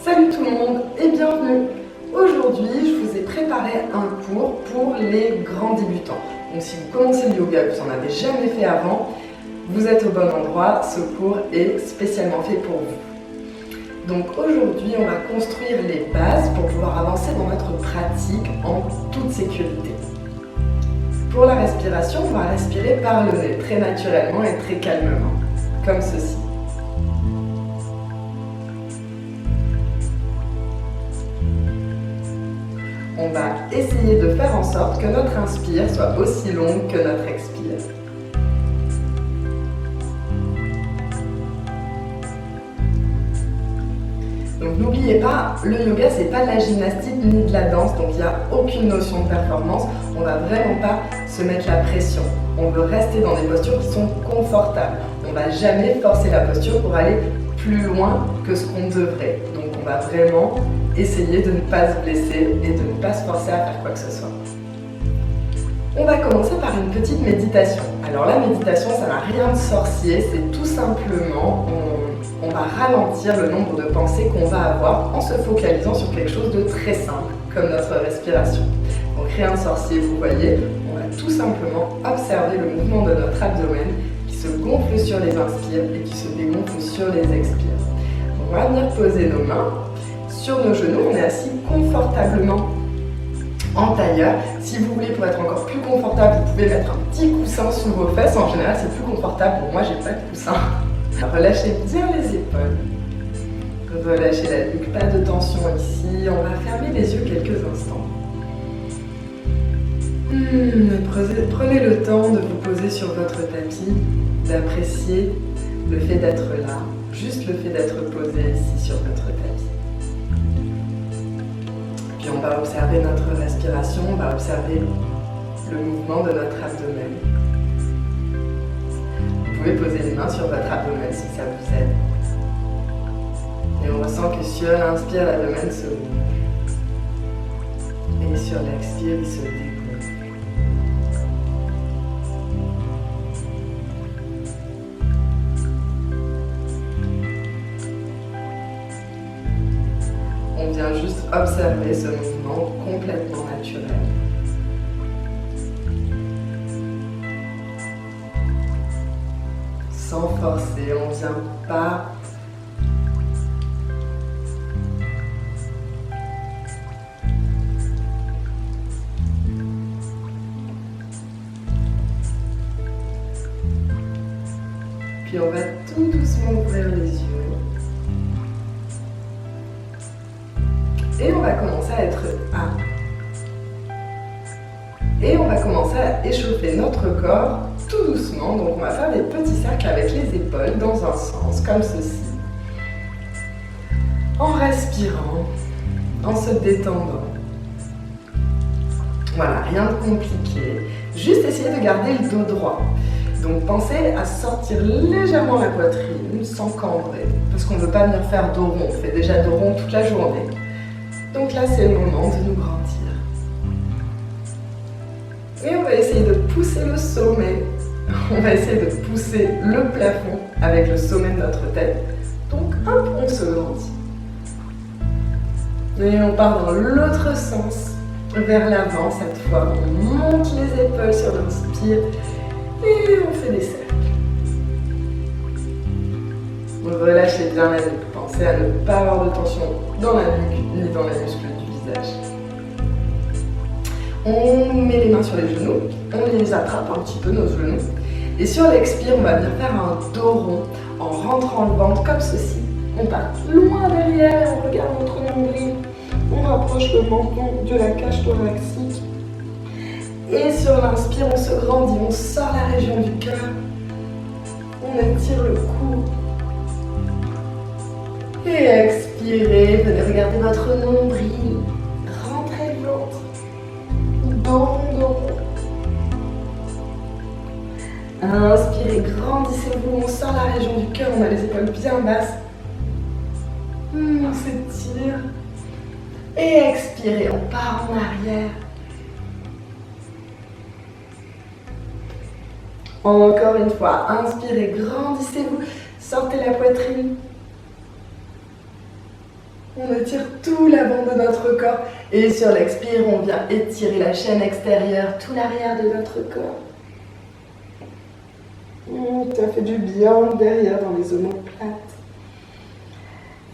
Salut tout le monde et bienvenue. Aujourd'hui, je vous ai préparé un cours pour les grands débutants. Donc si vous commencez le yoga et que vous n'en avez jamais fait avant, vous êtes au bon endroit. Ce cours est spécialement fait pour vous. Donc aujourd'hui, on va construire les bases pour pouvoir avancer dans notre pratique en toute sécurité. Pour la respiration, on va respirer par le nez, très naturellement et très calmement, comme ceci. On va essayer de faire en sorte que notre inspire soit aussi longue que notre expire. Donc n'oubliez pas, le yoga c'est pas de la gymnastique ni de la danse, donc il n'y a aucune notion de performance. On va vraiment pas se mettre la pression. On veut rester dans des postures qui sont confortables. On va jamais forcer la posture pour aller plus loin que ce qu'on devrait. Donc on va vraiment essayer de ne pas se blesser et de ne pas se forcer à faire quoi que ce soit. On va commencer par une petite méditation. Alors la méditation, ça n'a rien de sorcier, c'est tout simplement, on va ralentir le nombre de pensées qu'on va avoir en se focalisant sur quelque chose de très simple, comme notre respiration. Donc rien de sorcier, vous voyez, on va tout simplement observer le mouvement de notre abdomen qui se gonfle sur les inspires et qui se dégonfle sur les expires. On va venir poser nos mains sur nos genoux, on est assis confortablement en tailleur. Si vous voulez, pour être encore plus confortable, vous pouvez mettre un petit coussin sous vos fesses. En général, c'est plus confortable. Pour moi, j'ai pas de coussin. Relâchez bien les épaules. Relâchez la nuque, pas de tension ici. On va fermer les yeux quelques instants. Prenez le temps de vous poser sur votre tapis, d'apprécier le fait d'être là, juste le fait d'être posé ici sur votre tapis. Puis on va observer notre respiration, on va observer le mouvement de notre abdomen. Vous pouvez poser les mains sur votre abdomen si ça vous aide. Et on ressent que sur l'inspire, l'abdomen se bouge. Et sur l'expire, il se dégonfle. On vient juste observer ce mouvement complètement naturel. Sans forcer, on ne vient pas puis on va tout doucement ouvrir les yeux. Et on va commencer à être Et on va commencer à échauffer notre corps tout doucement. Donc on va faire des petits cercles avec les épaules dans un sens, comme ceci. En respirant, en se détendant. Voilà, rien de compliqué. Juste essayer de garder le dos droit. Donc pensez à sortir légèrement la poitrine sans cambrer. Parce qu'on ne veut pas venir faire dos rond. On fait déjà dos rond toute la journée. Donc là, c'est le moment de nous grandir. Et on va essayer de pousser le sommet. On va essayer de pousser le plafond avec le sommet de notre tête. Donc hop, on se grandit. Et on part dans l'autre sens, vers l'avant cette fois. On monte les épaules sur l'inspire et on fait des cercles. Relâchez bien la nuque. Pensez à ne pas avoir de tension dans la nuque ni dans les muscles du visage. On met les mains sur les genoux, on les attrape un petit peu nos genoux. Et sur l'expire, on va venir faire un dos rond en rentrant le ventre comme ceci. On part loin derrière, on regarde notre nombril, on rapproche le menton de la cage thoracique. Et sur l'inspire, on se grandit, on sort la région du cœur, on étire le cou. Et expirez, venez regarder votre nombril, rentrez le ventre, dos rond. Inspirez, grandissez-vous, on sort la région du cœur, on a les épaules bien basses. On s'étire. Et expirez, on part en arrière. Encore une fois, inspirez, grandissez-vous, sortez la poitrine. On étire tout l'avant de notre corps. Et sur l'expire, on vient étirer la chaîne extérieure, tout l'arrière de notre corps. Ça fait du bien derrière dans les omoplates.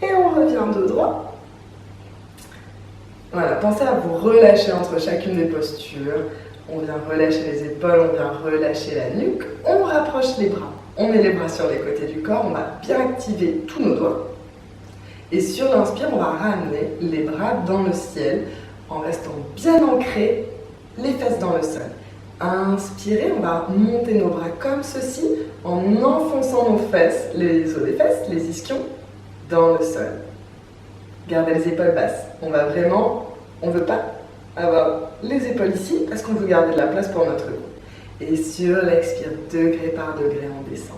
Et on revient dos droit. Voilà, pensez à vous relâcher entre chacune des postures. On vient relâcher les épaules, on vient relâcher la nuque. On rapproche les bras. On met les bras sur les côtés du corps. On va bien activer tous nos doigts. Et sur l'inspire, on va ramener les bras dans le ciel en restant bien ancrés, les fesses dans le sol. Inspirez, on va monter nos bras comme ceci en enfonçant nos fesses, les os des fesses, les ischions, dans le sol. Gardez les épaules basses. On ne veut pas avoir les épaules ici parce qu'on veut garder de la place pour notre cou. Et sur l'expire, degré par degré, on descend.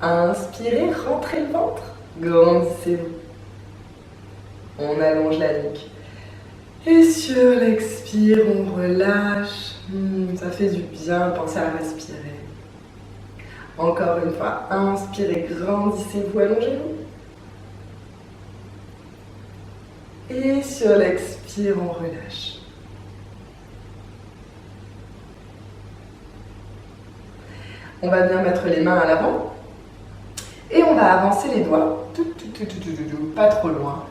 Inspirez, rentrez le ventre, grandissez-vous. On allonge la nuque. Et sur l'expire, on relâche. Ça fait du bien, pensez à respirer. Encore une fois, inspirez, grandissez-vous, allongez-vous. Et sur l'expire, on relâche. On va bien mettre les mains à l'avant. Et on va avancer les doigts, pas trop loin.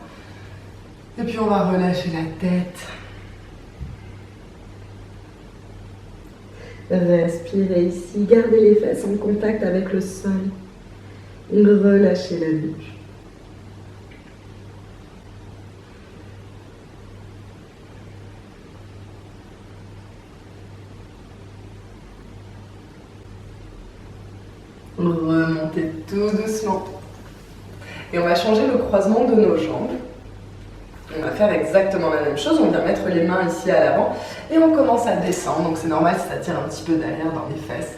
Et puis on va relâcher la tête. Respirez ici, gardez les fesses en contact avec le sol. Relâchez la nuque. Remontez tout doucement. Et on va changer le croisement de nos jambes. On va faire exactement la même chose. On vient mettre les mains ici à l'avant et on commence à descendre. Donc c'est normal si ça tire un petit peu derrière dans les fesses.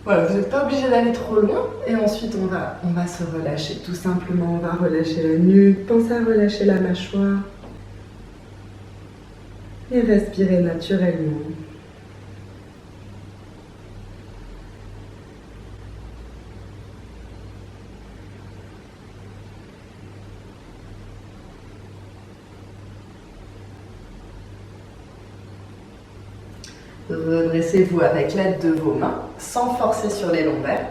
Voilà, vous n'êtes pas obligé d'aller trop loin. Et ensuite on va se relâcher tout simplement. On va relâcher la nuque. Pensez à relâcher la mâchoire. Et respirez naturellement. Redressez-vous avec l'aide de vos mains, sans forcer sur les lombaires.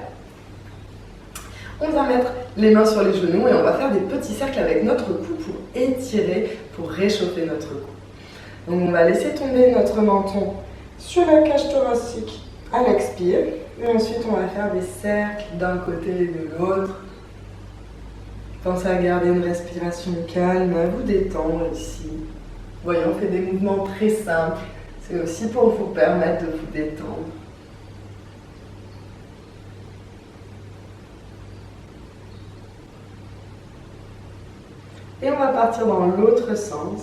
On va mettre les mains sur les genoux et on va faire des petits cercles avec notre cou pour étirer, pour réchauffer notre cou. Donc on va laisser tomber notre menton sur la cage thoracique à l'expire. Et ensuite on va faire des cercles d'un côté et de l'autre. Pensez à garder une respiration calme, à vous détendre ici. Voyez, on fait des mouvements très simples. C'est aussi pour vous permettre de vous détendre. Et on va partir dans l'autre sens.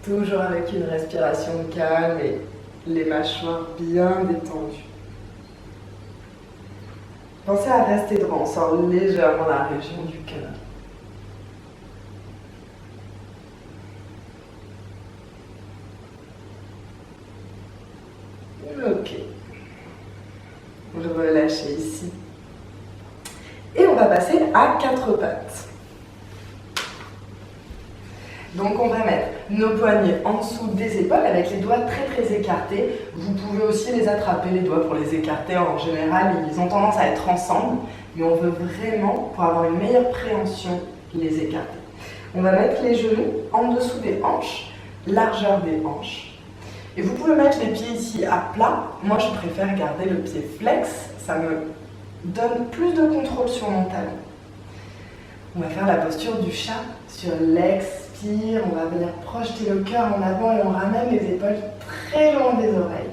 Toujours avec une respiration calme et les mâchoires bien détendues. Pensez à rester droit, on sort légèrement la région du cœur. Ok. Relâchez ici. Et on va passer à quatre pattes. Donc on va mettre nos poignets en dessous des épaules avec les doigts très très écartés. Vous pouvez aussi les attraper, les doigts, pour les écarter. En général, ils ont tendance à être ensemble, mais on veut vraiment, pour avoir une meilleure préhension, les écarter. On va mettre les genoux en dessous des hanches, largeur des hanches. Et vous pouvez mettre les pieds ici à plat. Moi, je préfère garder le pied flex. Ça me donne plus de contrôle sur mon talon. On va faire la posture du chat sur l'expire. On va venir projeter le cœur en avant et on ramène les épaules très loin des oreilles.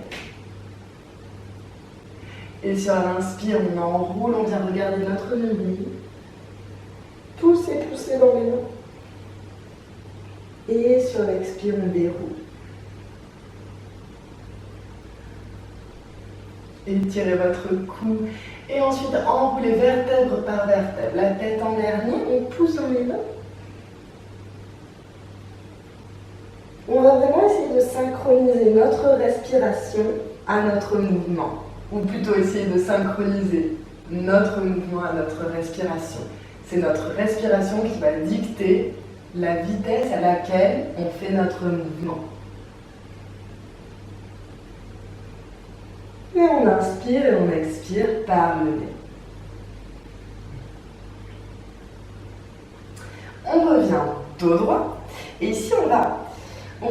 Et sur l'inspire, on enroule, on vient regarder notre nombril. Pousser dans les mains. Et sur l'expire, on déroule. Étirez votre cou et ensuite enroulez vertèbre par vertèbre. La tête en dernier, on pousse dans les mains. On va vraiment essayer de synchroniser notre respiration à notre mouvement. Ou plutôt essayer de synchroniser notre mouvement à notre respiration. C'est notre respiration qui va dicter la vitesse à laquelle on fait notre mouvement. Et on inspire et on expire par le nez. On revient dos droit. Et ici, on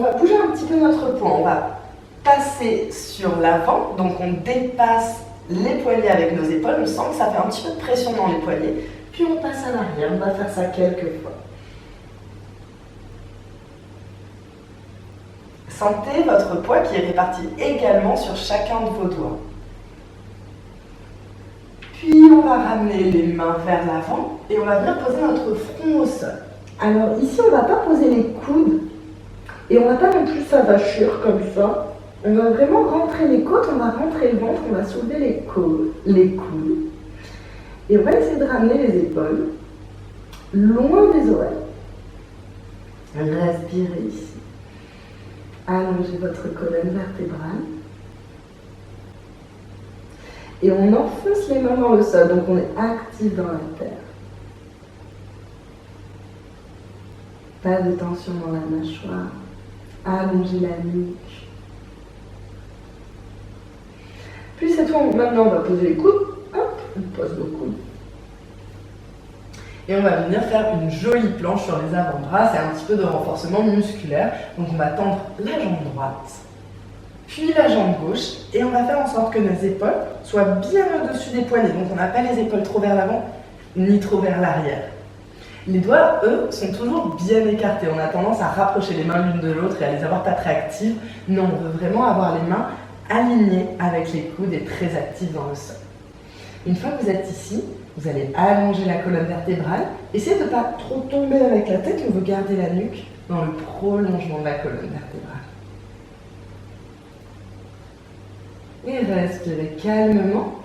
va bouger un petit peu notre poing. On va passer sur l'avant. Donc, on dépasse les poignets avec nos épaules. On sent que ça fait un petit peu de pression dans les poignets. Puis, on passe à l'arrière. On va faire ça quelques fois. Sentez votre poids qui est réparti également sur chacun de vos doigts. Puis on va ramener les mains vers l'avant et on va venir poser notre front au sol. Alors ici on ne va pas poser les coudes et on ne va pas non plus s'avachir comme ça. On va vraiment rentrer les côtes, on va rentrer le ventre, on va soulever les coudes. Et on va essayer de ramener les épaules loin des oreilles. Respirez ici. Allongez votre colonne vertébrale. Et on enfonce les mains dans le sol, donc on est actif dans la terre. Pas de tension dans la mâchoire. Allongez la nuque. Puis cette fois, maintenant on va poser les coudes. Hop, on pose nos coudes. Et on va venir faire une jolie planche sur les avant-bras. C'est un petit peu de renforcement musculaire. Donc on va tendre la jambe droite, puis la jambe gauche. Et on va faire en sorte que nos épaules soient bien au-dessus des poignets. Donc on n'a pas les épaules trop vers l'avant, ni trop vers l'arrière. Les doigts, eux, sont toujours bien écartés. On a tendance à rapprocher les mains l'une de l'autre et à les avoir pas très actives. Non, on veut vraiment avoir les mains alignées avec les coudes et très actives dans le sol. Une fois que vous êtes ici, vous allez allonger la colonne vertébrale. Essayez de ne pas trop tomber avec la tête, on veut garder la nuque dans le prolongement de la colonne vertébrale. Et respirez calmement.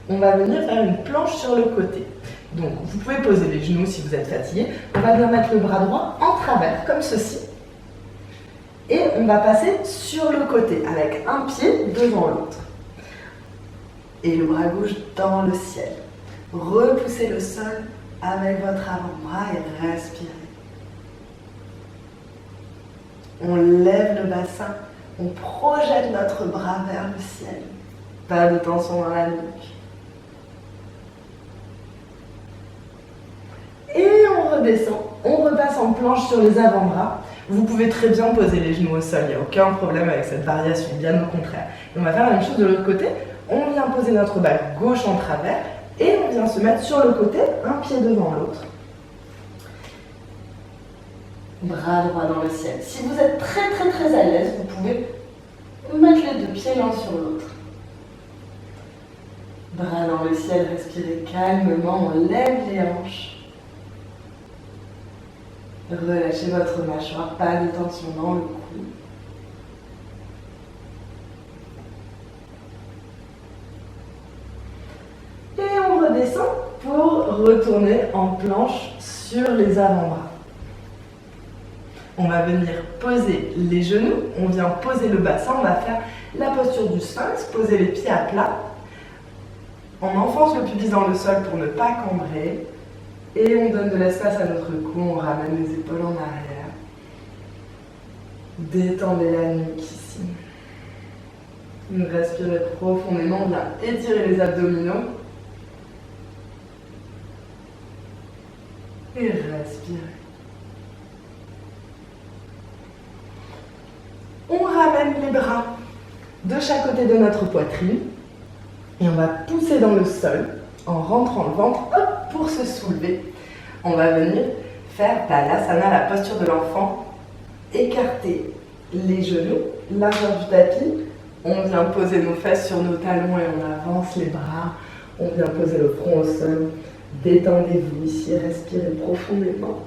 On va venir faire une planche sur le côté. Donc, vous pouvez poser les genoux si vous êtes fatigué. On va bien mettre le bras droit en travers, comme ceci. Et on va passer sur le côté, avec un pied devant l'autre. Et le bras gauche dans le ciel. Repoussez le sol avec votre avant-bras et respirez. On lève le bassin, on projette notre bras vers le ciel. Pas de tension dans la nuque. Et on redescend, on repasse en planche sur les avant-bras. Vous pouvez très bien poser les genoux au sol, il n'y a aucun problème avec cette variation, bien au contraire. Et on va faire la même chose de l'autre côté. On vient poser notre balle gauche en travers et on vient se mettre sur le côté, un pied devant l'autre. Bras droit dans le ciel. Si vous êtes très à l'aise, vous pouvez mettre les deux pieds l'un sur l'autre. Bras dans le ciel, respirez calmement, on lève les hanches. Relâchez votre mâchoire, pas de tension dans le cou. Et on redescend pour retourner en planche sur les avant-bras. On va venir poser les genoux, on vient poser le bassin, on va faire la posture du sphinx, poser les pieds à plat. On enfonce le pubis dans le sol pour ne pas cambrer. Et on donne de l'espace à notre cou, on ramène les épaules en arrière. Détendez la nuque ici. Respirez profondément, on vient étirer les abdominaux. Et respirez. On ramène les bras de chaque côté de notre poitrine. Et on va pousser dans le sol en rentrant le ventre, hop, pour se soulever. On va venir faire Balasana, la posture de l'enfant. Écarter les genoux, largeur du tapis. On vient poser nos fesses sur nos talons et on avance les bras. On vient poser le front au sol. Détendez-vous ici, respirez profondément.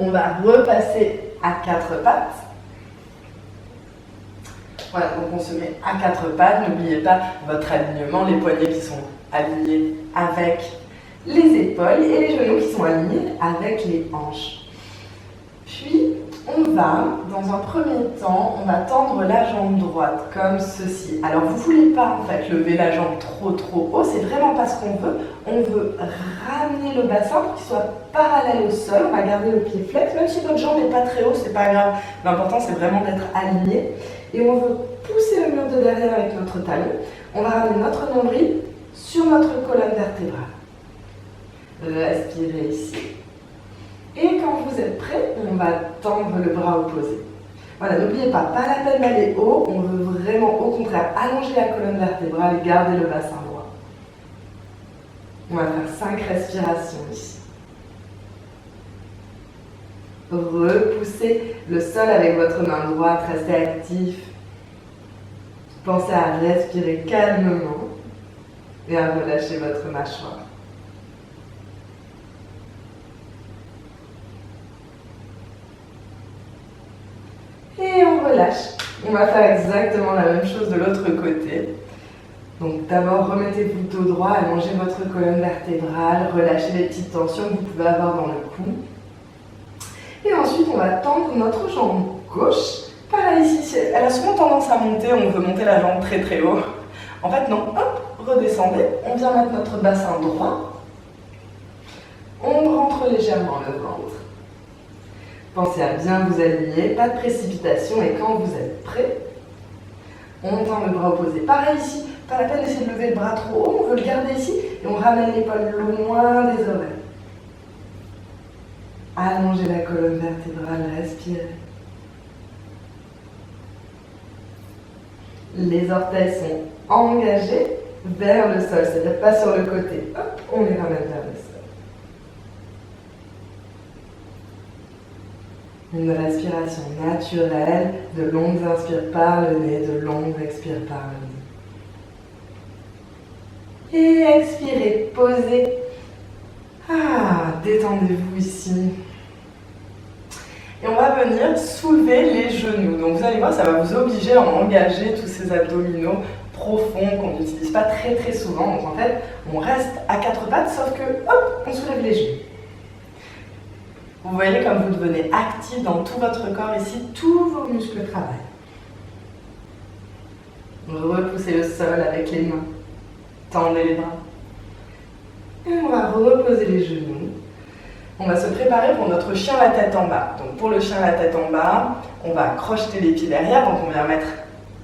On va repasser à quatre pattes. Voilà, donc on se met à quatre pattes. N'oubliez pas votre alignement, les poignets qui sont alignés avec les épaules et les genoux qui sont alignés avec les hanches. Puis, on va, dans un premier temps, on va tendre la jambe droite, comme ceci. Alors, vous ne voulez pas, en fait, lever la jambe trop haut, c'est vraiment pas ce qu'on veut. On veut ramener le bassin pour qu'il soit parallèle au sol. On va garder le pied flex, même si votre jambe n'est pas très haut, c'est pas grave. L'important, c'est vraiment d'être aligné. Et on veut pousser le mur de derrière avec notre talon. On va ramener notre nombril sur notre colonne vertébrale. Respirez ici. Et quand vous êtes prêts, on va tendre le bras opposé. Voilà, n'oubliez pas la peine d'aller haut, on veut vraiment au contraire allonger la colonne vertébrale et garder le bassin droit. On va faire 5 respirations ici. Repoussez le sol avec votre main droite, restez actif. Pensez à respirer calmement et à relâcher votre mâchoire. Et on relâche. On va faire exactement la même chose de l'autre côté. Donc d'abord, remettez le dos droit, allongez votre colonne vertébrale, relâchez les petites tensions que vous pouvez avoir dans le cou. Et ensuite, on va tendre notre jambe gauche. Pareil ici, elle a souvent tendance à monter, on veut monter la jambe très haut. En fait non, hop, redescendez, on vient mettre notre bassin droit. On rentre légèrement le ventre. Pensez à bien vous aligner, pas de précipitation et quand vous êtes prêt, on tend le bras opposé. Pareil ici, pas la peine d'essayer de lever le bras trop haut, on veut le garder ici et on ramène l'épaule loin des oreilles. Allongez la colonne vertébrale, respirez. Les orteils sont engagés vers le sol, c'est-à-dire pas sur le côté. Hop, on les ramène vers le sol. Une respiration naturelle, de longues inspires par le nez, de longues expires par le nez. Et expirez, posez. Détendez-vous ici. Et on va venir soulever les genoux. Donc vous allez voir, ça va vous obliger à engager tous ces abdominaux profonds qu'on n'utilise pas très souvent. Donc en fait, on reste à quatre pattes, sauf que, hop, on soulève les genoux. Vous voyez comme vous devenez actif dans tout votre corps ici, tous vos muscles travaillent. Repoussez le sol avec les mains, tendez les bras. Et on va reposer les genoux. On va se préparer pour notre chien la tête en bas. Donc pour le chien la tête en bas, on va crocheter les pieds derrière, donc on va mettre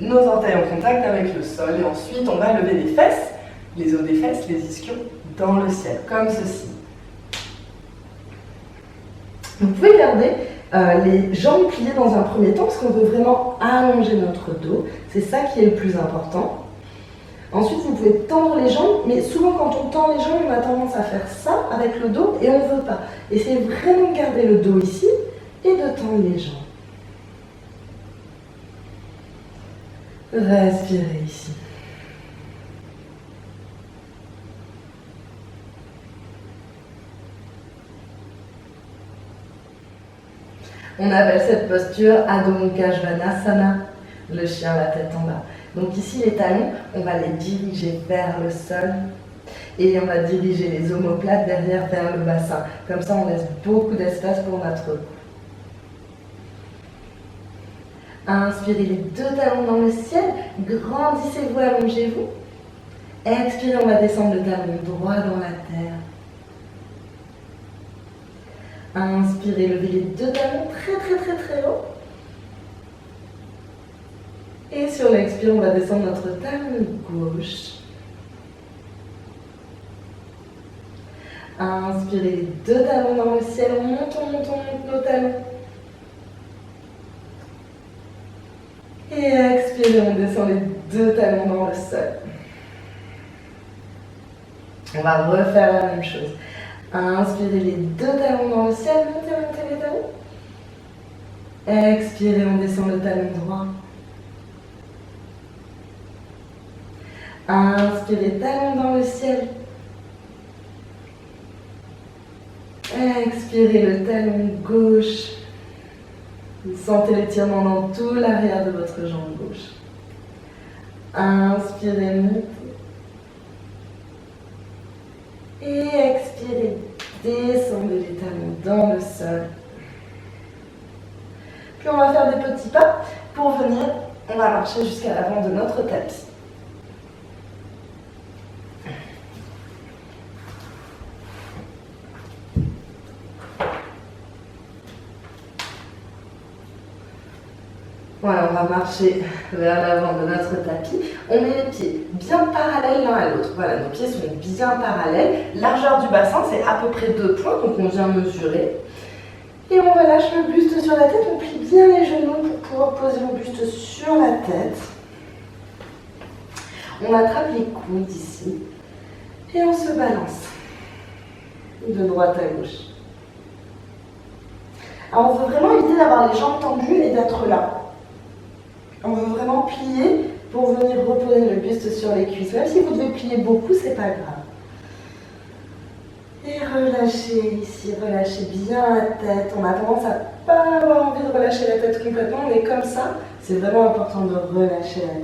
nos orteils en contact avec le sol et ensuite on va lever les fesses, les os des fesses, les ischions dans le ciel, comme ceci. Vous pouvez garder les jambes pliées dans un premier temps parce qu'on veut vraiment allonger notre dos. C'est ça qui est le plus important. Ensuite, vous pouvez tendre les jambes, mais souvent quand on tend les jambes, on a tendance à faire ça avec le dos et on ne veut pas. Essayez vraiment de garder le dos ici et de tendre les jambes. Respirez ici. On appelle cette posture Adho Mukha Svanasana, le chien la tête en bas. Donc ici les talons, on va les diriger vers le sol et on va diriger les omoplates derrière vers le bassin. Comme ça on laisse beaucoup d'espace pour notre cou. Inspirez les deux talons dans le ciel, grandissez-vous, allongez-vous. Expirez, on va descendre le talon droit dans la terre. Inspirez, levez les deux talons très haut. Et sur l'expire, on va descendre notre talon gauche. Inspirez les deux talons dans le ciel, on monte nos talons. Et expirez, on descend les deux talons dans le sol. On va refaire la même chose. Inspirez les deux talons dans le ciel, montez les talons. Expirez, on descend le talon droit. Inspirez, talon dans le ciel. Expirez le talon gauche. Vous sentez l'étirement dans tout l'arrière de votre jambe gauche. Inspirez, mi-pouce. Et expirez, descendez les talons dans le sol. Puis on va faire des petits pas. Pour venir, on va marcher jusqu'à l'avant de notre tapis. Voilà, on va marcher vers l'avant de notre tapis. On met les pieds bien parallèles l'un à l'autre. Voilà, nos pieds sont bien parallèles. Largeur du bassin, c'est à peu près 2 points, donc on vient mesurer. Et on relâche le buste sur la tête. On plie bien les genoux pour pouvoir poser le buste sur la tête. On attrape les coudes ici. Et on se balance de droite à gauche. Alors on veut vraiment éviter d'avoir les jambes tendues et d'être là. On veut vraiment plier pour venir reposer le buste sur les cuisses. Même si vous devez plier beaucoup, c'est pas grave. Et relâchez ici, relâchez bien la tête. On a tendance à pas avoir envie de relâcher la tête complètement. On est comme ça. C'est vraiment important de relâcher la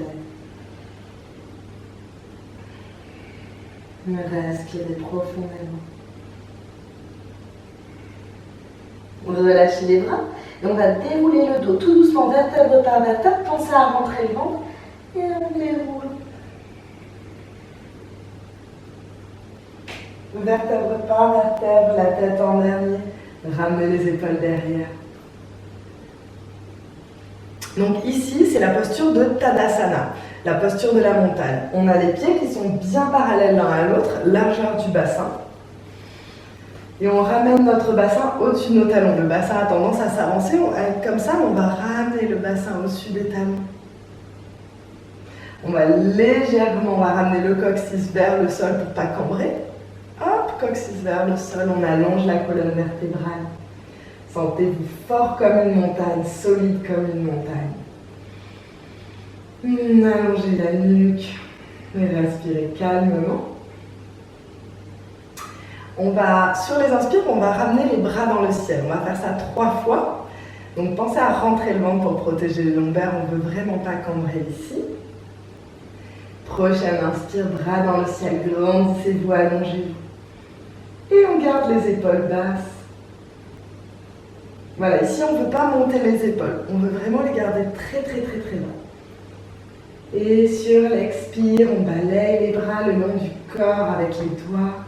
tête. Respirez profondément. Relâchez les bras. Et on va dérouler le dos tout doucement, vertèbre par vertèbre. Pensez à rentrer le ventre. Et on déroule. Vertèbre par vertèbre, la tête en dernier. Ramenez les épaules derrière. Donc ici, c'est la posture de Tadasana, la posture de la montagne. On a les pieds qui sont bien parallèles l'un à l'autre, largeur du bassin. Et on ramène notre bassin au-dessus de nos talons. Le bassin a tendance à s'avancer. Comme ça, on va ramener le bassin au-dessus des talons. On va légèrement, on va ramener le coccyx vers le sol pour ne pas cambrer. Hop, coccyx vers le sol, on allonge la colonne vertébrale. Sentez-vous fort comme une montagne, solide comme une montagne. Allongez la nuque et respirez calmement. Sur les inspires, on va ramener les bras dans le ciel. On va faire ça 3 fois. Donc pensez à rentrer le ventre pour protéger les lombaires. On ne veut vraiment pas cambrer ici. Prochaine inspire, bras dans le ciel. Grandissez-vous, allongez-vous. Et on garde les épaules basses. Voilà, ici on ne veut pas monter les épaules. On veut vraiment les garder très très très très bas. Et sur l'expire, on balaye les bras le long du corps avec les doigts.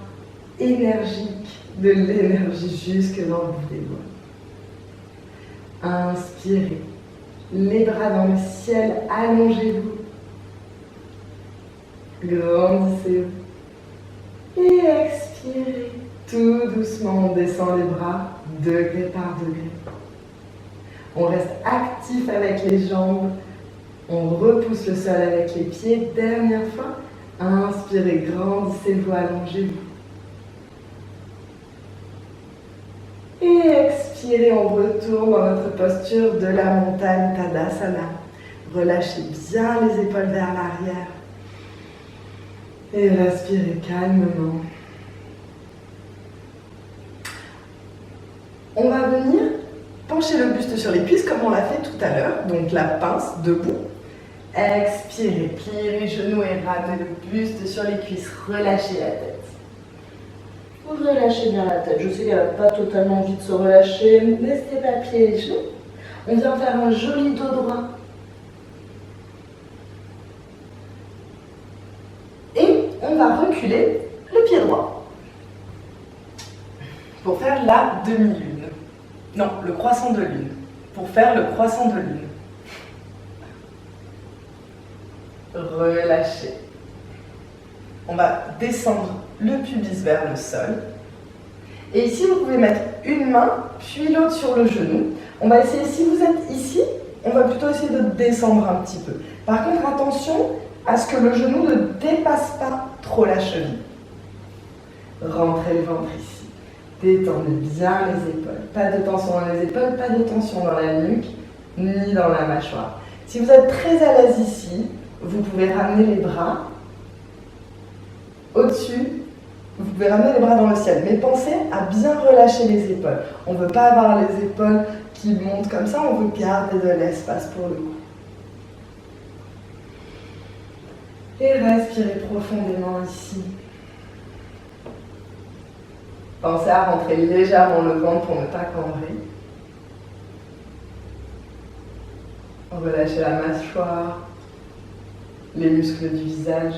Énergique, de l'énergie jusque dans le bout des doigts. Inspirez, les bras dans le ciel, allongez-vous. Grandissez-vous. Et expirez, tout doucement, on descend les bras, degré par degré. On reste actif avec les jambes, on repousse le sol avec les pieds. Dernière fois, inspirez, grandissez-vous, allongez-vous. Et expirez, on retourne dans notre posture de la montagne Tadasana. Relâchez bien les épaules vers l'arrière. Et respirez calmement. On va venir pencher le buste sur les cuisses comme on l'a fait tout à l'heure. Donc la pince, debout. Expirez, pliez les genoux et ramenez le buste sur les cuisses. Relâchez la tête. Vous relâchez bien la tête. Je sais qu'elle n'a pas totalement envie de se relâcher. N'hésitez pas à plier les genoux. On vient faire un joli dos droit. Et on va reculer le pied droit. Pour faire la demi-lune. Non, le croissant de lune. Pour faire le croissant de lune. Relâchez. On va descendre le pubis vers le sol. Et ici, vous pouvez mettre une main, puis l'autre sur le genou. On va essayer, si vous êtes ici, on va plutôt essayer de descendre un petit peu. Par contre, attention à ce que le genou ne dépasse pas trop la cheville. Rentrez le ventre ici. Détendez bien les épaules. Pas de tension dans les épaules, pas de tension dans la nuque, ni dans la mâchoire. Si vous êtes très à l'aise ici, vous pouvez ramener les bras au-dessus. Vous pouvez ramener les bras dans le ciel, mais pensez à bien relâcher les épaules. On ne veut pas avoir les épaules qui montent comme ça, on veut garder de l'espace pour le cou. Et respirez profondément ici. Pensez à rentrer légèrement le ventre pour ne pas cambrer. Relâchez la mâchoire, les muscles du visage.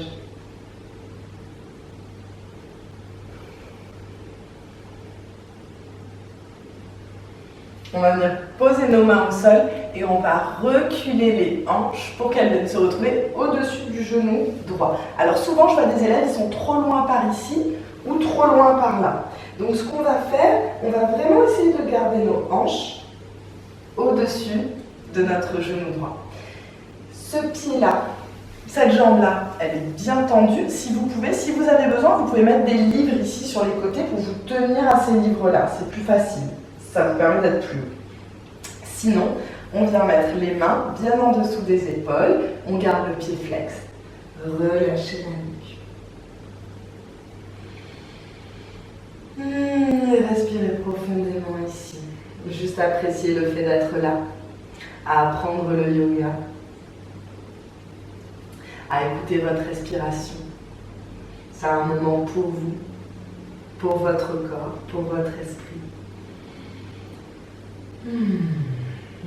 On va venir poser nos mains au sol et on va reculer les hanches pour qu'elles viennent se retrouver au-dessus du genou droit. Alors souvent, je vois des élèves, ils sont trop loin par ici ou trop loin par là. Donc ce qu'on va faire, on va vraiment essayer de garder nos hanches au-dessus de notre genou droit. Ce pied-là, cette jambe-là, elle est bien tendue. Si vous pouvez, si vous avez besoin, vous pouvez mettre des livres ici sur les côtés pour vous tenir à ces livres-là. C'est plus facile. Ça vous permet d'être plus haut. Sinon, on vient mettre les mains bien en dessous des épaules. On garde le pied flex. Relâchez la nuque. Et respirez profondément ici. Juste apprécier le fait d'être là, à apprendre le yoga, à écouter votre respiration. C'est un moment pour vous, pour votre corps, pour votre esprit.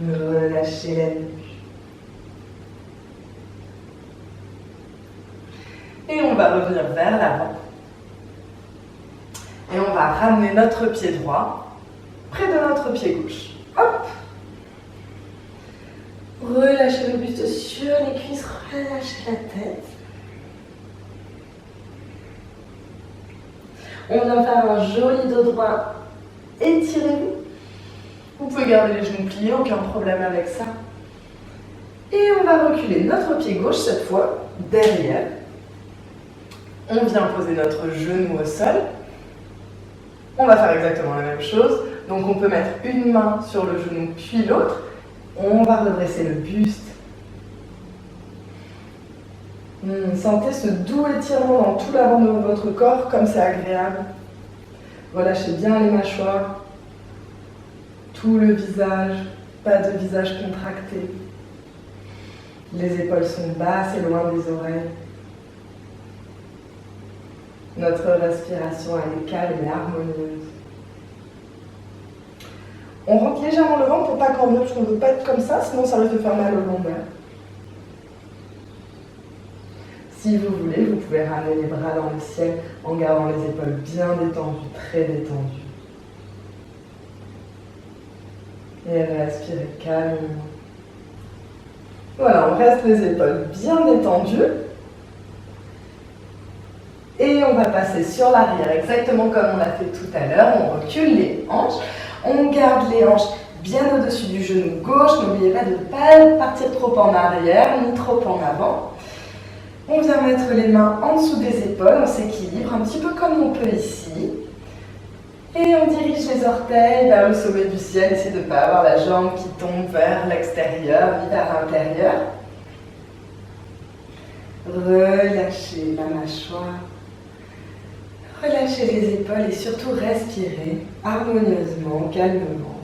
Relâchez la nuque. Et on va revenir vers l'avant. Et on va ramener notre pied droit près de notre pied gauche. Hop! Relâchez le buste sur les cuisses, relâchez la tête. On vient faire un joli dos droit. Étirez-vous. Vous pouvez garder les genoux pliés, aucun problème avec ça. Et on va reculer notre pied gauche cette fois, derrière. On vient poser notre genou au sol. On va faire exactement la même chose. Donc on peut mettre une main sur le genou puis l'autre. On va redresser le buste. Sentez ce doux étirement dans tout l'avant de votre corps, comme c'est agréable. Relâchez bien les mâchoires. Tout le visage, pas de visage contracté. Les épaules sont basses et loin des oreilles. Notre respiration elle est calme et harmonieuse. On rentre légèrement le ventre pour pas cambrer, parce qu'on ne veut pas être comme ça, sinon ça risque de faire mal au lombaire. Si vous voulez, vous pouvez ramener les bras dans le ciel en gardant les épaules bien détendues, très détendues. Et respirez calmement. Voilà, on reste les épaules bien détendues. Et on va passer sur l'arrière, exactement comme on l'a fait tout à l'heure. On recule les hanches. On garde les hanches bien au-dessus du genou gauche. N'oubliez pas de ne pas partir trop en arrière, ni trop en avant. On vient mettre les mains en dessous des épaules. On s'équilibre un petit peu comme on peut ici. Et on dirige les orteils vers le sommet du ciel. Essayez de ne pas avoir la jambe qui tombe vers l'extérieur, ni vers l'intérieur. Relâchez la mâchoire. Relâchez les épaules et surtout respirez harmonieusement, calmement.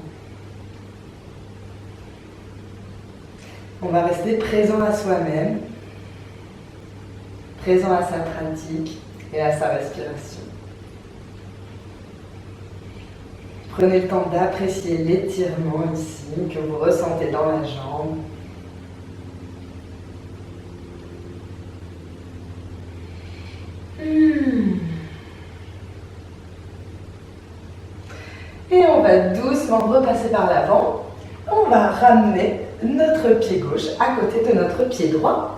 On va rester présent à soi-même, présent à sa pratique et à sa respiration. Prenez le temps d'apprécier l'étirement ici que vous ressentez dans la jambe. Et on va doucement repasser par l'avant. On va ramener notre pied gauche à côté de notre pied droit.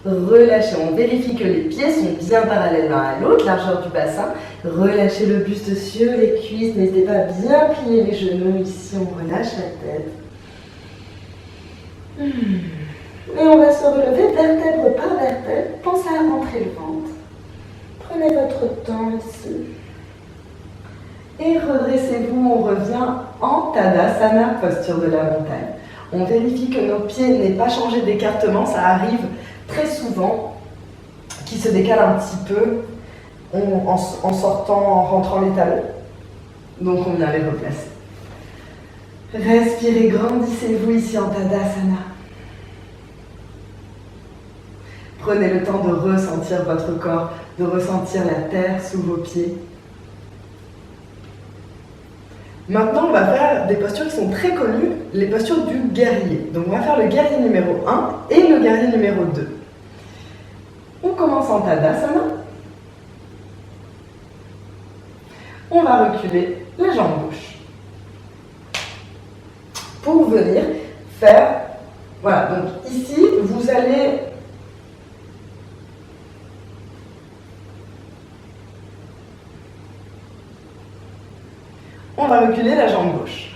Relâchez, on vérifie que les pieds sont bien parallèles l'un à l'autre, largeur du bassin. Relâchez le buste sur les cuisses, n'hésitez pas à bien plier les genoux ici, on relâche la tête. Et on va se relever vertèbre par vertèbre, pensez à rentrer le ventre. Prenez votre temps ici. Et redressez-vous, on revient en Tadasana, posture de la montagne. On vérifie que nos pieds n'aient pas changé d'écartement, ça arrive très souvent, qu'ils se décalent un petit peu en sortant, en rentrant les talons. Donc on vient les replacer. Respirez, grandissez-vous ici en Tadasana. Prenez le temps de ressentir votre corps, de ressentir la terre sous vos pieds. Maintenant, on va faire des postures qui sont très connues, les postures du guerrier. Donc, on va faire le guerrier numéro 1 et le guerrier numéro 2. On commence en Tadasana. On va reculer la jambe gauche pour venir faire, voilà, donc ici vous allez on va reculer la jambe gauche.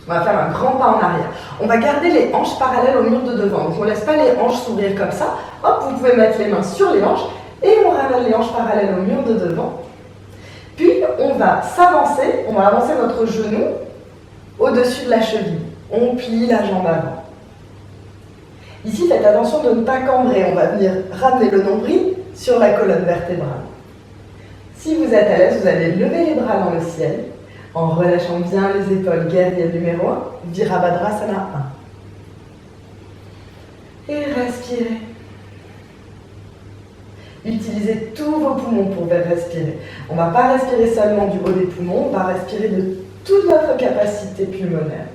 On va faire un grand pas en arrière. On va garder les hanches parallèles au mur de devant. Donc on ne laisse pas les hanches s'ouvrir comme ça. Hop, vous pouvez mettre les mains sur les hanches et on ramène les hanches parallèles au mur de devant. Puis, on va s'avancer, on va avancer notre genou au-dessus de la cheville. On plie la jambe avant. Ici, faites attention de ne pas cambrer. On va venir ramener le nombril sur la colonne vertébrale. Si vous êtes à l'aise, vous allez lever les bras dans le ciel en relâchant bien les épaules. Guerrier numéro 1, Virabhadrasana 1. Et respirez. Utilisez tous vos poumons pour respirer. On ne va pas respirer seulement du haut des poumons, on va respirer de toute notre capacité pulmonaire.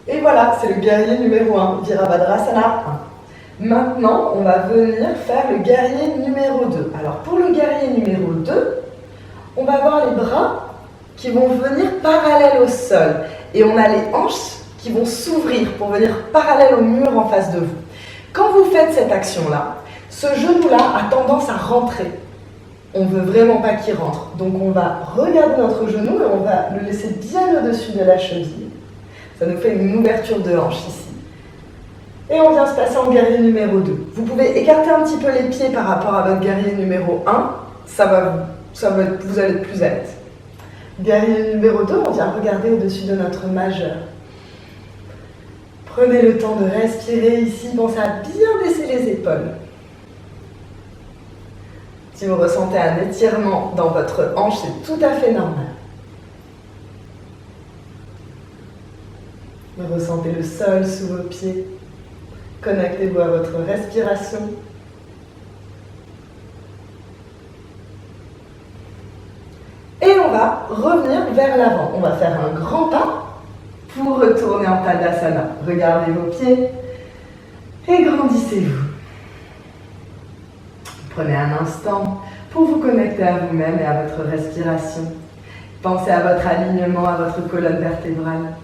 Et voilà, c'est le guerrier numéro 1, Virabhadrasana 1. Maintenant, on va venir faire le guerrier numéro 2. Alors pour le guerrier numéro 2, on va avoir les bras qui vont venir parallèles au sol. Et on a les hanches qui vont s'ouvrir pour venir parallèle au mur en face de vous. Quand vous faites cette action-là, ce genou-là a tendance à rentrer. On ne veut vraiment pas qu'il rentre. Donc on va regarder notre genou et on va le laisser bien au-dessus de la cheville. Ça nous fait une ouverture de hanche ici. Et on vient se passer en guerrier numéro 2. Vous pouvez écarter un petit peu les pieds par rapport à votre guerrier numéro 1. Vous allez être plus à l'aise. Guerrier numéro 2, on vient regarder au-dessus de notre majeur. Prenez le temps de respirer ici, pensez à bien baisser les épaules. Si vous ressentez un étirement dans votre hanche, c'est tout à fait normal. Ressentez le sol sous vos pieds. Connectez-vous à votre respiration. Et on va revenir vers l'avant. On va faire un grand pas pour retourner en Tadasana. Regardez vos pieds et grandissez-vous. Prenez un instant pour vous connecter à vous-même et à votre respiration. Pensez à votre alignement, à votre colonne vertébrale.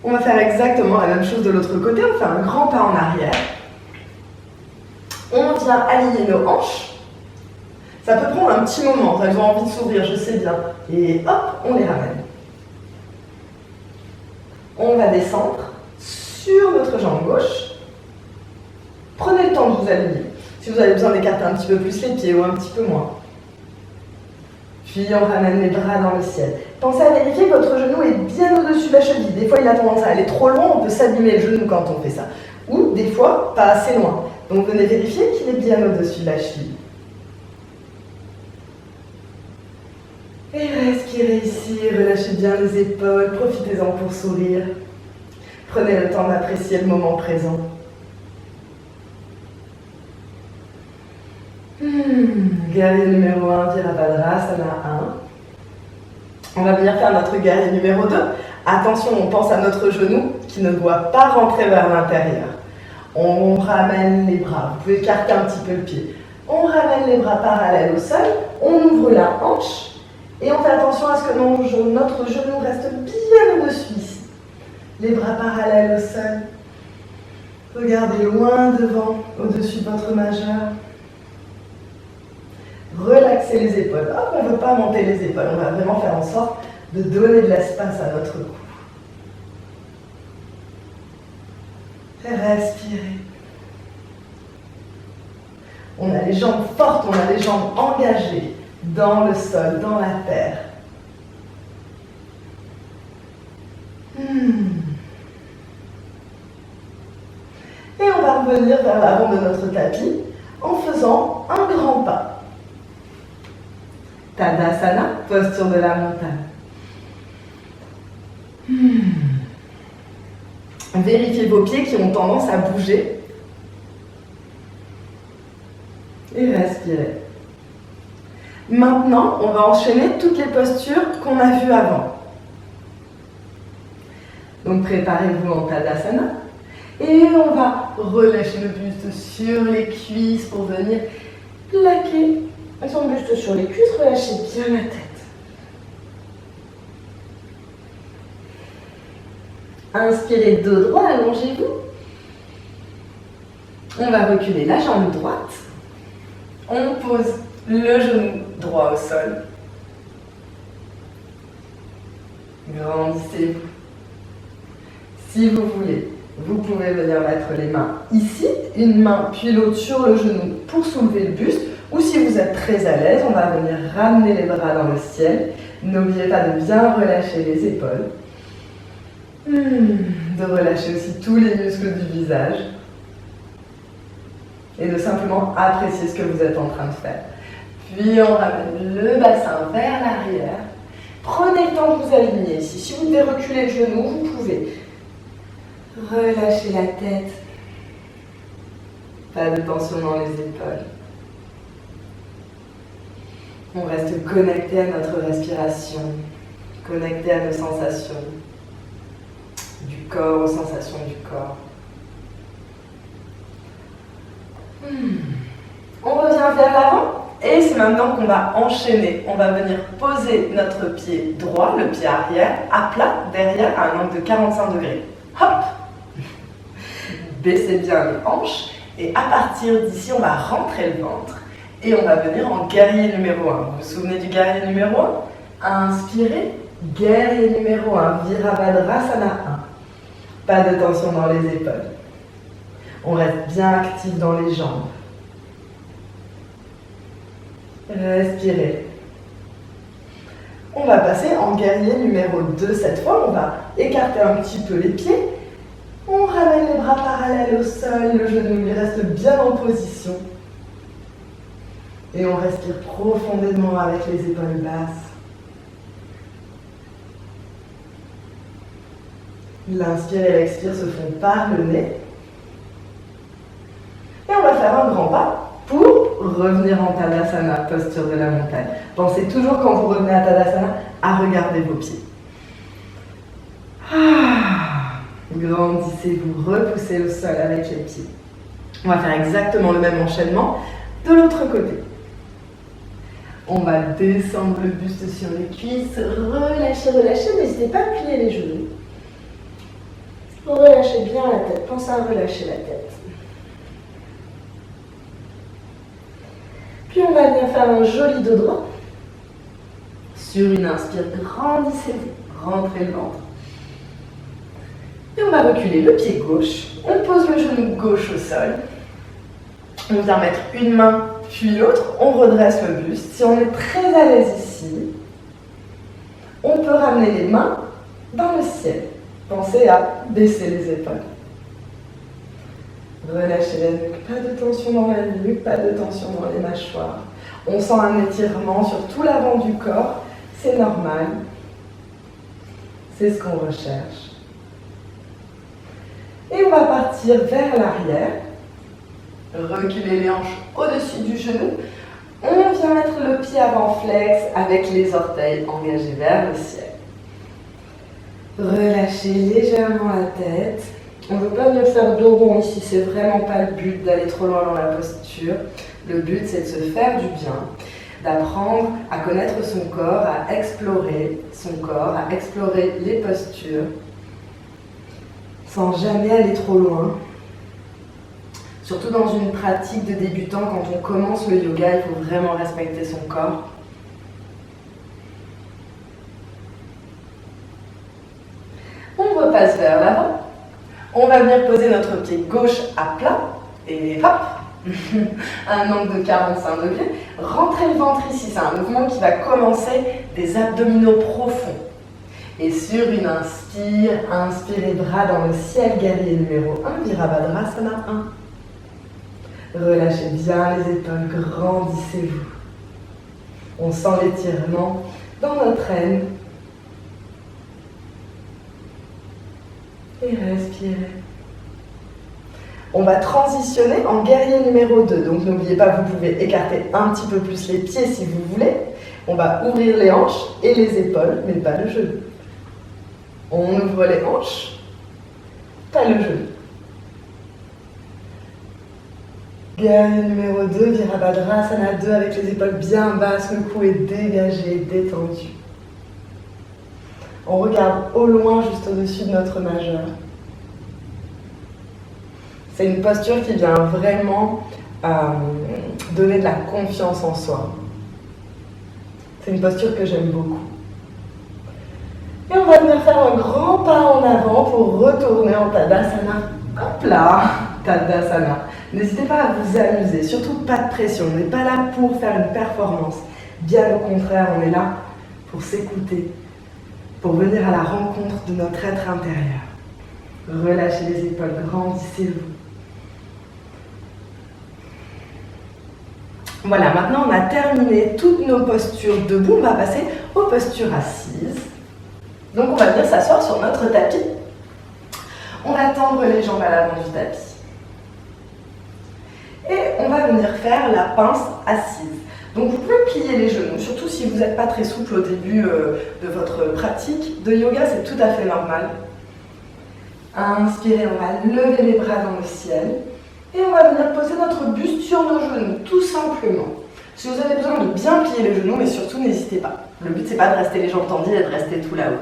On va faire exactement la même chose de l'autre côté. On fait un grand pas en arrière. On vient aligner nos hanches. Ça peut prendre un petit moment. Elles ont envie de s'ouvrir, je sais bien. Et hop, on les ramène. On va descendre sur notre jambe gauche. Prenez le temps de vous aligner. Si vous avez besoin d'écarter un petit peu plus les pieds ou un petit peu moins. Puis on ramène les bras dans le ciel. Pensez à vérifier que votre genou est bien au-dessus de la cheville. Des fois, il a tendance à aller trop loin, on peut s'abîmer le genou quand on fait ça. Ou des fois, pas assez loin. Donc venez vérifier qu'il est bien au-dessus de la cheville. Et respirez ici, relâchez bien les épaules, profitez-en pour sourire. Prenez le temps d'apprécier le moment présent. Guerrier numéro 1, Virabhadrasana 1. On va venir faire notre guerrier numéro 2. Attention, on pense à notre genou qui ne doit pas rentrer vers l'intérieur. On ramène les bras, vous pouvez écarter un petit peu le pied. On ramène les bras parallèles au sol, on ouvre la hanche et on fait attention à ce que notre genou reste bien au-dessus ici. Les bras parallèles au sol. Regardez loin devant, au-dessus de votre majeur. Relaxez les épaules. Hop, on ne veut pas monter les épaules. On va vraiment faire en sorte de donner de l'espace à notre cou. Respirez. On a les jambes fortes, on a les jambes engagées dans le sol, dans la terre. Et on va revenir vers l'avant de notre tapis en faisant un grand pas. Tadasana, posture de la montagne. Vérifiez vos pieds qui ont tendance à bouger. Et respirez. Maintenant, on va enchaîner toutes les postures qu'on a vues avant. Donc préparez-vous en Tadasana. Et on va relâcher le buste sur les cuisses pour venir plaquer son buste sur les cuisses. Relâchez bien la tête. Inspirez dos droit, allongez-vous. On va reculer la jambe droite. On pose le genou droit au sol. Grandissez-vous. Si vous voulez, vous pouvez venir mettre les mains ici, une main puis l'autre sur le genou pour soulever le buste. Ou si vous êtes très à l'aise, on va venir ramener les bras dans le ciel. N'oubliez pas de bien relâcher les épaules. De relâcher aussi tous les muscles du visage. Et de simplement apprécier ce que vous êtes en train de faire. Puis on ramène le bassin vers l'arrière. Prenez le temps de vous aligner ici. Si vous devez reculer le genou, vous pouvez. Relâchez la tête. Pas de tension dans les épaules. On reste connecté à notre respiration, connecté à nos sensations, du corps aux sensations du corps. On revient vers l'avant et c'est maintenant qu'on va enchaîner. On va venir poser notre pied droit, le pied arrière, à plat, derrière, à un angle de 45 degrés. Hop! Baissez bien les hanches et à partir d'ici, on va rentrer le ventre. Et on va venir en guerrier numéro 1. Vous vous souvenez du guerrier numéro 1? Inspirez, guerrier numéro 1, Virabhadrasana 1. Pas de tension dans les épaules. On reste bien actif dans les jambes. Respirez. On va passer en guerrier numéro 2 cette fois. On va écarter un petit peu les pieds. On ramène les bras parallèles au sol. Le genou il reste bien en position. Et on respire profondément avec les épaules basses. L'inspire et l'expire se font par le nez. Et on va faire un grand pas pour revenir en Tadasana, posture de la montagne. Pensez toujours quand vous revenez à Tadasana à regarder vos pieds. Grandissez-vous, repoussez le sol avec les pieds. On va faire exactement le même enchaînement de l'autre côté. On va descendre le buste sur les cuisses, relâchez, relâchez, n'hésitez pas à plier les genoux. Relâchez bien la tête, pensez à relâcher la tête. Puis on va venir faire un joli dos droit. Sur une inspire, grandissez-vous, rentrez le ventre. Et on va reculer le pied gauche, on pose le genou gauche au sol. On vient mettre une main puis l'autre, on redresse le buste. Si on est très à l'aise ici, on peut ramener les mains dans le ciel. Pensez à baisser les épaules. Relâchez la nuque, pas de tension dans la nuque, pas de tension dans les mâchoires. On sent un étirement sur tout l'avant du corps, c'est normal. C'est ce qu'on recherche. Et on va partir vers l'arrière. Reculer les hanches au-dessus du genou. On vient mettre le pied avant flex avec les orteils engagés vers le ciel. Relâchez légèrement la tête. On ne veut pas venir faire dos rond ici, c'est vraiment pas le but d'aller trop loin dans la posture. Le but c'est de se faire du bien, d'apprendre à connaître son corps, à explorer son corps, à explorer les postures, sans jamais aller trop loin. Surtout dans une pratique de débutant, quand on commence le yoga, il faut vraiment respecter son corps. On repasse vers l'avant. On va venir poser notre pied gauche à plat et hop, un angle de 45 degrés. Rentrez le ventre ici, c'est un mouvement qui va commencer des abdominaux profonds. Et sur une inspire, inspirez bras dans le ciel, guerrier numéro 1, Virabhadrasana 1. Relâchez bien les épaules, grandissez-vous. On sent l'étirement dans notre aine. Et respirez. On va transitionner en guerrier numéro 2. Donc n'oubliez pas, vous pouvez écarter un petit peu plus les pieds si vous voulez. On va ouvrir les hanches et les épaules, mais pas le genou. On ouvre les hanches, pas le genou. Guerrier numéro 2, Virabhadrasana 2 avec les épaules bien basses, le cou est dégagé, détendu. On regarde au loin, juste au-dessus de notre majeur. C'est une posture qui vient vraiment donner de la confiance en soi. C'est une posture que j'aime beaucoup. Et on va venir faire un grand pas en avant pour retourner en Tadasana. Hop là, Tadasana. N'hésitez pas à vous amuser, surtout pas de pression. On n'est pas là pour faire une performance. Bien au contraire, on est là pour s'écouter, pour venir à la rencontre de notre être intérieur. Relâchez les épaules, grandissez-vous. Voilà, maintenant on a terminé toutes nos postures debout. On va passer aux postures assises. Donc on va venir s'asseoir sur notre tapis. On va tendre les jambes à l'avant du tapis. Et on va venir faire la pince assise. Donc vous pouvez plier les genoux, surtout si vous n'êtes pas très souple au début de votre pratique de yoga, c'est tout à fait normal. Inspirez, on va lever les bras dans le ciel. Et on va venir poser notre buste sur nos genoux, tout simplement. Si vous avez besoin de bien plier les genoux, mais surtout n'hésitez pas. Le but c'est pas de rester les jambes tendues et de rester tout là-haut.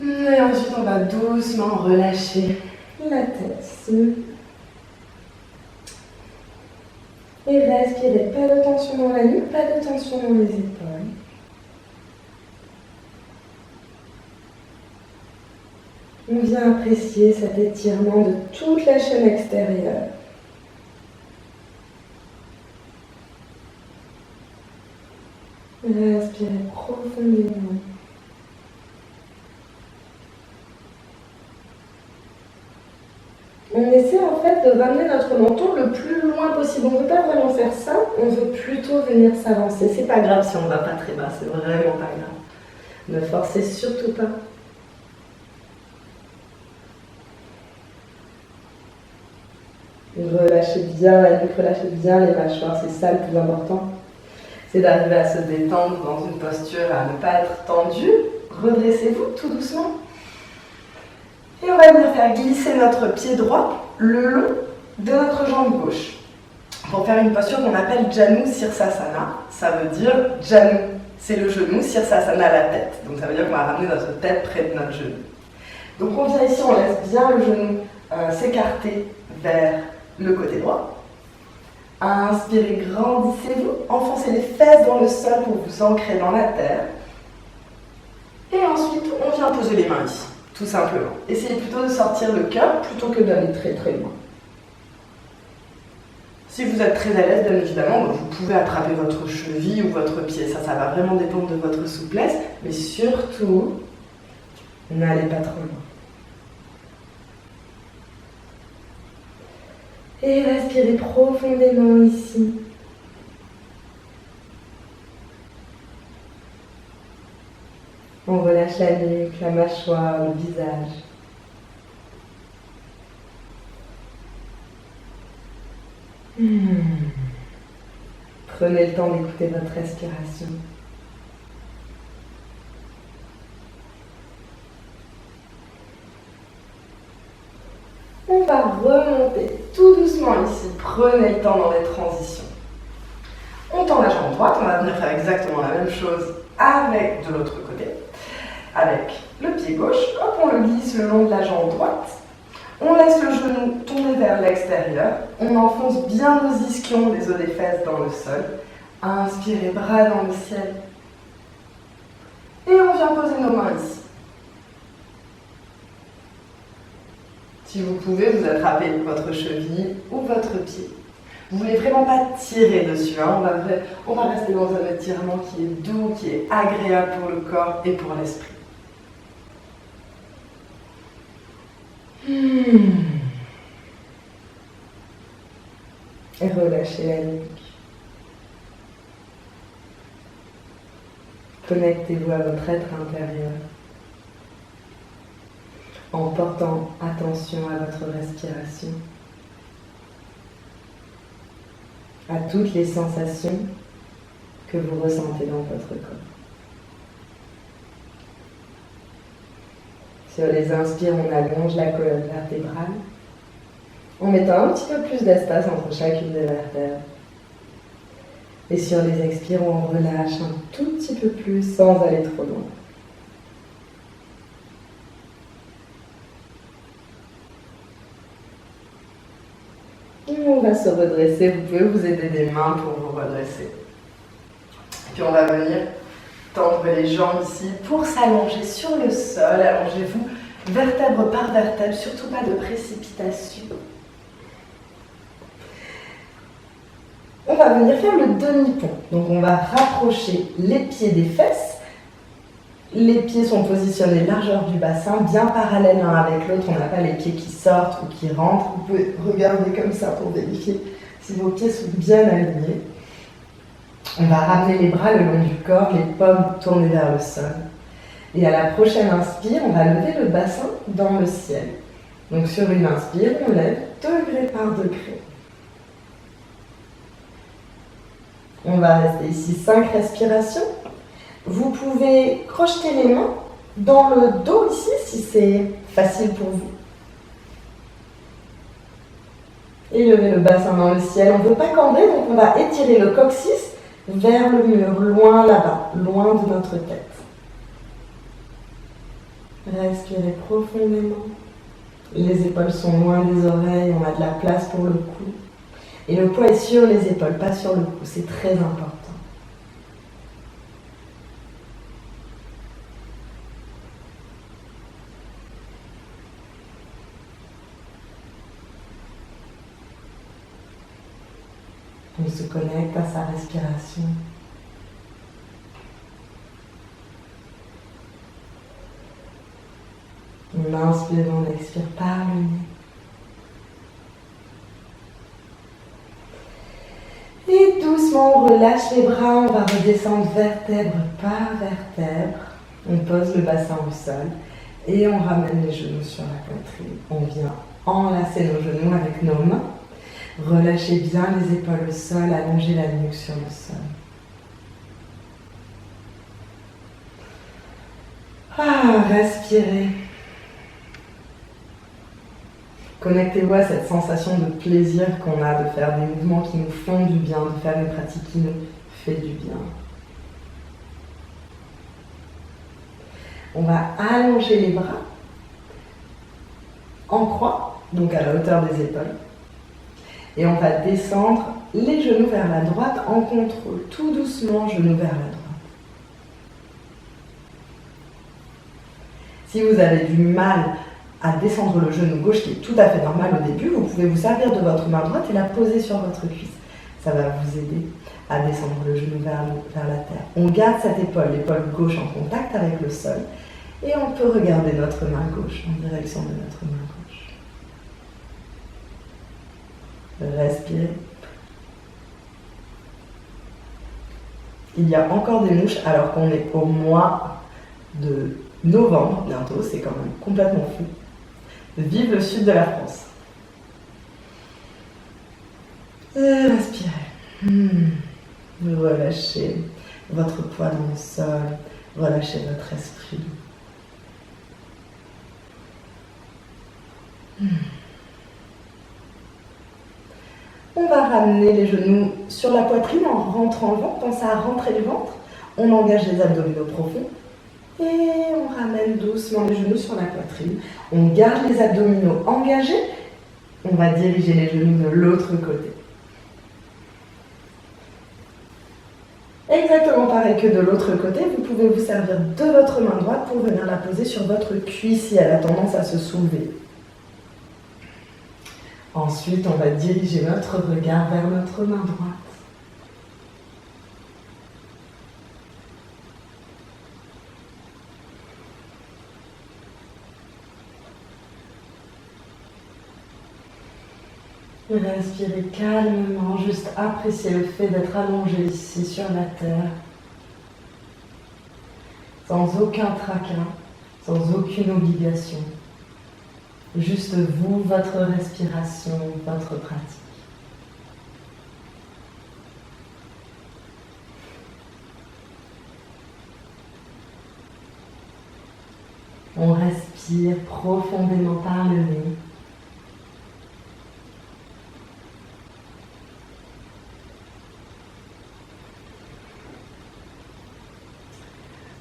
Et ensuite on va doucement relâcher la tête. Et respirez, pas de tension dans la nuque, pas de tension dans les épaules. On vient apprécier cet étirement de toute la chaîne extérieure. Respirez profondément. On essaie en fait de ramener notre menton le plus loin possible. On ne veut pas vraiment faire ça, on veut plutôt venir s'avancer. C'est pas grave si on ne va pas très bas, c'est vraiment pas grave. Ne forcez surtout pas. Relâchez bien la nuque, relâchez bien les mâchoires, c'est ça le plus important. C'est d'arriver à se détendre dans une posture à ne pas être tendue. Redressez-vous tout doucement. Et on va venir faire glisser notre pied droit le long de notre jambe gauche. Pour faire une posture qu'on appelle Janu Sirsasana. Ça veut dire Janu, c'est le genou, Sirsasana la tête. Donc ça veut dire qu'on va ramener notre tête près de notre genou. Donc on vient ici, on laisse bien le genou s'écarter vers le côté droit. Inspirez, grandissez-vous, enfoncez les fesses dans le sol pour vous ancrer dans la terre. Et ensuite, on vient poser les mains ici, tout simplement. Essayez plutôt de sortir le cœur plutôt que d'aller très très loin. Si vous êtes très à l'aise, bien évidemment, vous pouvez attraper votre cheville ou votre pied. Ça va vraiment dépendre de votre souplesse. Mais surtout, n'allez pas trop loin. Et respirez profondément ici. On relâche la nuque, la mâchoire, le visage. Prenez le temps d'écouter votre respiration. On va remonter tout doucement ici. Prenez le temps dans les transitions. On tend la jambe droite. On va venir faire exactement la même chose avec de l'autre côté. Avec le pied gauche, hop, on le glisse le long de la jambe droite. On laisse le genou tourner vers l'extérieur. On enfonce bien nos ischions, les os des fesses dans le sol. Inspirez, bras dans le ciel. Et on vient poser nos mains ici. Si vous pouvez, vous attrapez votre cheville ou votre pied. Vous ne voulez vraiment pas tirer dessus. Hein. On va rester dans un étirement qui est doux, qui est agréable pour le corps et pour l'esprit. Et relâchez la nuque. Connectez-vous à votre être intérieur. en portant attention à votre respiration, à toutes les sensations que vous ressentez dans votre corps. Sur les inspires, on allonge la colonne vertébrale en mettant un petit peu plus d'espace entre chacune des vertèbres. Et sur les expires, on relâche un tout petit peu plus sans aller trop loin. On va se redresser, vous pouvez vous aider des mains pour vous redresser. Puis on va venir tendre les jambes ici pour s'allonger sur le sol. Allongez-vous vertèbre par vertèbre, surtout pas de précipitation. On va venir faire le demi-pont. Donc on va rapprocher les pieds des fesses. Les pieds sont positionnés largeur du bassin, bien parallèles l'un avec l'autre. On n'a pas les pieds qui sortent ou qui rentrent. Vous pouvez regarder comme ça pour vérifier si vos pieds sont bien alignés. On va ramener les bras le long du corps, les paumes tournées vers le sol. Et à la prochaine inspire, on va lever le bassin dans le ciel. Donc sur une inspire, on lève degré par degré. On va rester ici 5 respirations. Vous pouvez crocheter les mains dans le dos ici, si c'est facile pour vous. Et lever le bassin dans le ciel. On ne veut pas cambrer, donc on va étirer le coccyx vers le mur, loin là-bas, loin de notre tête. Respirez profondément. Les épaules sont loin des oreilles, on a de la place pour le cou. Et le poids est sur les épaules, pas sur le cou, c'est très important. On se connecte à sa respiration. On inspire, on expire par le nez. Et doucement, on relâche les bras, on va redescendre vertèbre par vertèbre. On pose le bassin au sol et on ramène les genoux sur la poitrine. On vient enlacer nos genoux avec nos mains. Relâchez bien les épaules au sol, allongez la nuque sur le sol. Respirez. Connectez-vous à cette sensation de plaisir qu'on a de faire des mouvements qui nous font du bien, de faire une pratique qui nous fait du bien. On va allonger les bras en croix, donc à la hauteur des épaules. Et on va descendre les genoux vers la droite en contrôle, tout doucement, genoux vers la droite. Si vous avez du mal à descendre le genou gauche, qui est tout à fait normal au début, vous pouvez vous servir de votre main droite et la poser sur votre cuisse. Ça va vous aider à descendre le genou vers la terre. On garde cette épaule, l'épaule gauche en contact avec le sol, et on peut regarder notre main gauche en direction de notre main gauche. Respirez. Il y a encore des mouches alors qu'on est au mois de novembre bientôt, c'est quand même complètement fou. Vive le sud de la France. Et respirez. Relâchez votre poids dans le sol, relâchez votre esprit. On va ramener les genoux sur la poitrine en rentrant le ventre. Pensez à rentrer le ventre. On engage les abdominaux profonds. Et on ramène doucement les genoux sur la poitrine. On garde les abdominaux engagés. On va diriger les genoux de l'autre côté. Exactement pareil que de l'autre côté, vous pouvez vous servir de votre main droite pour venir la poser sur votre cuisse si elle a tendance à se soulever. Ensuite, on va diriger notre regard vers notre main droite. Respirez calmement, juste appréciez le fait d'être allongé ici sur la terre, sans aucun tracas, sans aucune obligation. Juste vous, votre respiration, votre pratique. On respire profondément par le nez.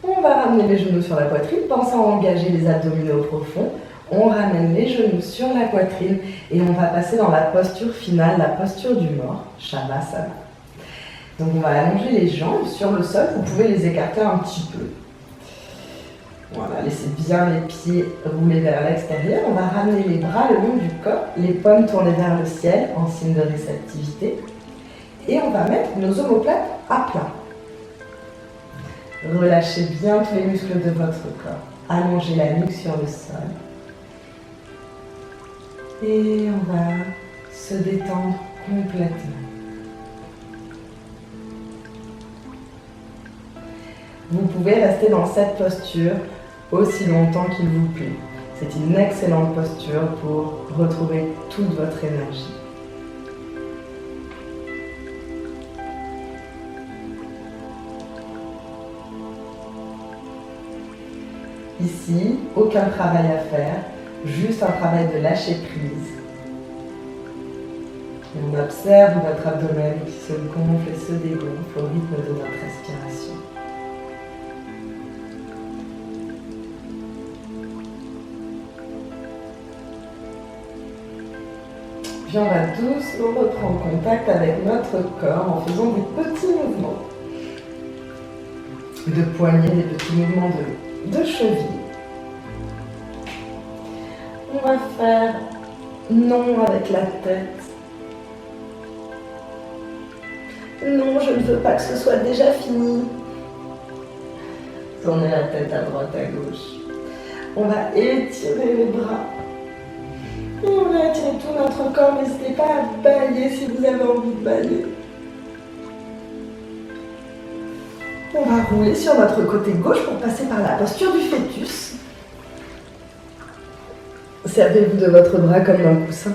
On va ramener les genoux sur la poitrine, pensant à engager les abdominaux profonds. On ramène les genoux sur la poitrine et on va passer dans la posture finale, la posture du mort, Shavasana. Donc on va allonger les jambes sur le sol, vous pouvez les écarter un petit peu. Voilà, laissez bien les pieds rouler vers l'extérieur. On va ramener les bras le long du corps, les paumes tournées vers le ciel en signe de réceptivité. Et on va mettre nos omoplates à plat. Relâchez bien tous les muscles de votre corps. Allongez la nuque sur le sol. Et on va se détendre complètement. Vous pouvez rester dans cette posture aussi longtemps qu'il vous plaît. C'est une excellente posture pour retrouver toute votre énergie. Ici, aucun travail à faire, juste un travail de lâcher prise. Et on observe notre abdomen qui se gonfle et se dégonfle au rythme de notre respiration. Puis on va doucement reprendre contact avec notre corps en faisant des petits mouvements de poignets, des petits mouvements de cheville. On va faire non avec la tête. Non, je ne veux pas que ce soit déjà fini. Tournez la tête à droite, à gauche. On va étirer les bras. Et on va étirer tout notre corps. N'hésitez pas à bâiller si vous avez envie de bâiller. On va rouler sur notre côté gauche pour passer par la posture du fœtus. Servez-vous de votre bras comme d'un coussin.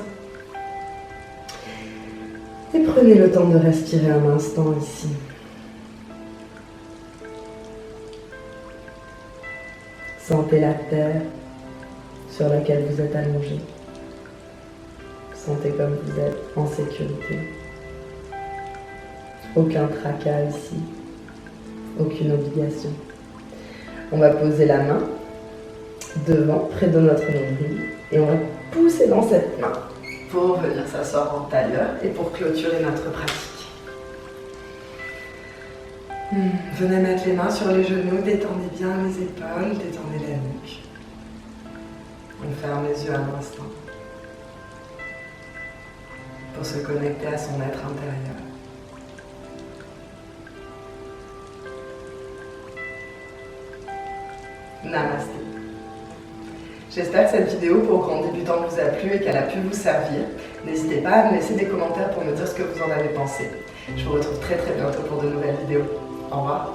Et prenez le temps de respirer un instant ici. Sentez la terre sur laquelle vous êtes allongé. Sentez comme vous êtes en sécurité. Aucun tracas ici. Aucune obligation. On va poser la main devant, près de notre nombril, et on va pousser dans cette main pour venir s'asseoir en tailleur et pour clôturer notre pratique. Venez mettre les mains sur les genoux, détendez bien les épaules, détendez la nuque. On ferme les yeux un instant pour se connecter à son être intérieur. Namasté. J'espère que cette vidéo pour grands débutants vous a plu et qu'elle a pu vous servir. N'hésitez pas à me laisser des commentaires pour me dire ce que vous en avez pensé. Je vous retrouve très bientôt pour de nouvelles vidéos. Au revoir.